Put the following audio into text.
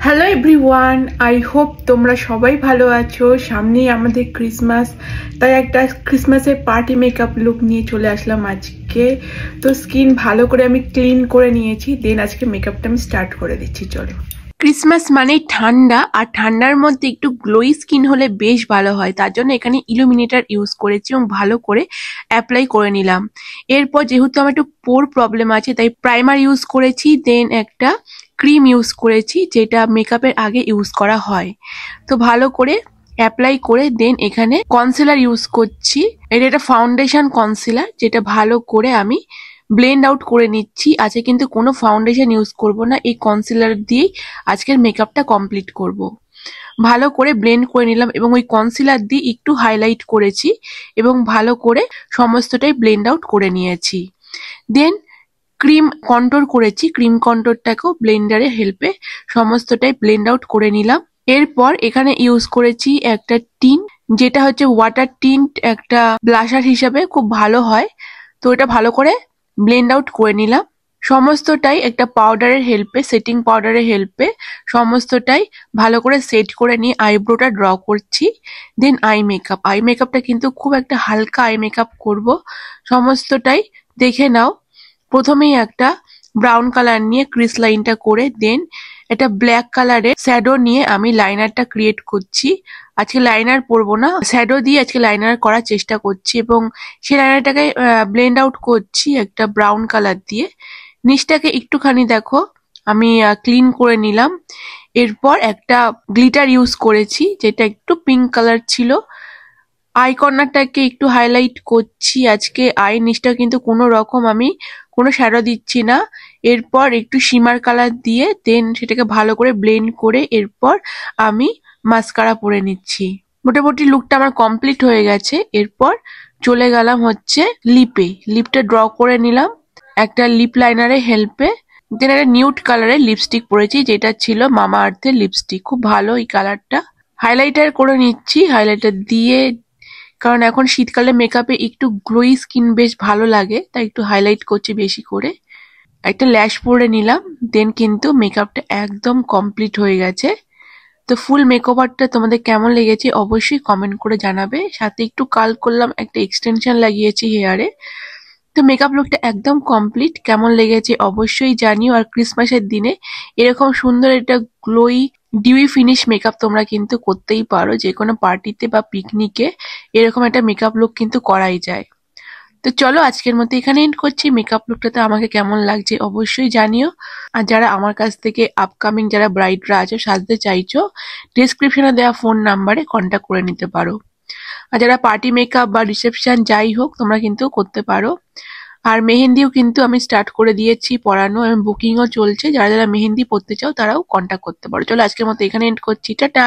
Hello everyone, I hope তোমরা সবাই ভালো আছো। সামনেই আমাদের ক্রিসমাস, তাই একটা ক্রিসমাসের পার্টি মেকআপ লুক নিয়ে চলে আসলাম আজকে। তো স্কিন ভালো করে আমি ক্লিন করে নিয়েছি, দেন আজকে মেকআপটা আমি স্টার্ট করে দিচ্ছি। চলো। ক্রিসমাস মানে ঠান্ডা, আর ঠান্ডার মধ্যে একটু গ্লোই স্কিন হলে বেশ ভালো হয়, তার জন্য এখানে ইলুমিনেটর ইউজ করেছি এবং ভালো করে অ্যাপ্লাই করে নিলাম। এরপর যেহেতু আমার একটু পোর প্রবলেম আছে, তাই প্রাইমার ইউজ করেছি, দেন একটা ক্রিম ইউজ করেছি যেটা মেকআপের আগে ইউজ করা হয়। তো ভালো করে অ্যাপ্লাই করে দেন এখানে কনসিলার ইউজ করছি। এটা একটা ফাউন্ডেশন কনসিলার, যেটা ভালো করে আমি ব্লেন্ড আউট করে নিচ্ছি। আজকে কিন্তু কোনো ফাউন্ডেশন ইউজ করব না, এই কনসিলার দিয়েই আজকের মেকআপটা কমপ্লিট করব। ভালো করে ব্লেন্ড করে নিলাম এবং ওই কনসিলার দিয়ে একটু হাইলাইট করেছি এবং ভালো করে সমস্তটাই ব্লেন্ড আউট করে নিয়েছি। দেন ক্রিম কন্ট্রোল করেছি, ক্রিম কন্ট্রোলটাকেও ব্লেন্ডারের হেল্পে সমস্তটাই ব্লেন্ড আউট করে নিলাম। এরপর এখানে ইউজ করেছি একটা টিন্ট, যেটা হচ্ছে ওয়াটার টিন্ট, একটা ব্লাশার হিসাবে খুব ভালো হয়। তো এটা ভালো করে ব্লেন্ড আউট করে নিলাম। সমস্তটাই একটা পাউডারের হেল্পে, সেটিং পাউডারের হেল্পে সমস্তটাই ভালো করে সেট করে নিয়ে আইব্রোটা ড্র করছি। দেন আই মেকআপটা কিন্তু খুব একটা হালকা আই মেকআপ করব। সমস্তটাই দেখে নাও। প্রথমেই একটা ব্রাউন কালার নিয়ে ক্রিস লাইনটা করে, দেন এটা ব্ল্যাক কালারের শ্যাডো নিয়ে আমি লাইনারটা ক্রিয়েট করছি। আজকে লাইনার পরবো না, শ্যাডো দিয়ে আজকে লাইনার করার চেষ্টা করছি এবং সেই লাইনারটাকে ব্লেন্ড আউট করছি একটা ব্রাউন কালার দিয়ে। নিচটাকে একটুখানি দেখো আমি ক্লিন করে নিলাম। এরপর একটা গ্লিটার ইউজ করেছি যেটা একটু পিঙ্ক কালার ছিল। আই কর্নারটাকে একটু হাইলাইট করছি আজকে। আই নিচটা কিন্তু কোনো রকম আমি কোনো শ্যাডো দিচ্ছি না। এরপর একটু শিমার কালার দিয়ে দেন সেটাকে ভালো করে ব্লেন্ড করে এরপর আমি মাস্কারা পরে নিচ্ছি। মোটামুটি লুকটা আমার কমপ্লিট হয়ে গেছে। এরপর চলে গেলাম হচ্ছে লিপটা ড্র করে নিলাম একটা লিপ লাইনারের হেল্পে। দেন একটা নিউড কালারের লিপস্টিক পরেছি, যেটা ছিল মামা আর্থের লিপস্টিক, খুব ভালো এই কালারটা। হাইলাইটার করে নিচ্ছি, হাইলাইটার দিয়ে, কারণ এখন শীতকালে মেকআপে একটু গ্লোই স্কিন বেশ ভালো লাগে, তাই একটু হাইলাইট করছি বেশি করে। একটা ল্যাশ পরে নিলাম, দেন কিন্তু মেকআপটা একদম কমপ্লিট হয়ে গেছে। তো ফুল মেকওভারটা তোমাদের কেমন লেগেছে অবশ্যই কমেন্ট করে জানাবে। সাথে একটু কার্ল করলাম, একটা এক্সটেনশন লাগিয়েছি হেয়ারে। তো মেকআপ লুকটা একদম কমপ্লিট। কেমন লেগেছে অবশ্যই জানিও। আর ক্রিসমাসের দিনে এরকম সুন্দর একটা গ্লোই ডিউই ফিনিশ মেকআপ তোমরা কিন্তু করতেই পারো, যে কোনো পার্টিতে বা পিকনিকে এরকম একটা মেকআপ লুক কিন্তু করাই যায়। তো চলো আজকের মতো এখানে এন্ড করছি। মেকআপ লুকটাতে আমাকে কেমন লাগছে অবশ্যই জানিও। আর যারা আমার কাছ থেকে আপকামিং যারা ব্রাইডরা আছো, সাজতে চাইছো, ডিসক্রিপশনে দেওয়া ফোন নাম্বারে কন্ট্যাক্ট করে নিতে পারো। আর যারা পার্টি মেকআপ বা রিসেপশন যাই হোক তোমরা কিন্তু করতে পারো। আর মেহেন্দিও কিন্তু আমি স্টার্ট করে দিয়েছি পড়ানো এবং বুকিংও চলছে। যারা যারা মেহেন্দি পড়তে চাও তারাও কন্ট্যাক্ট করতে পারো। চলো আজকের মতো এখানে এন্ড করছি, টাটা।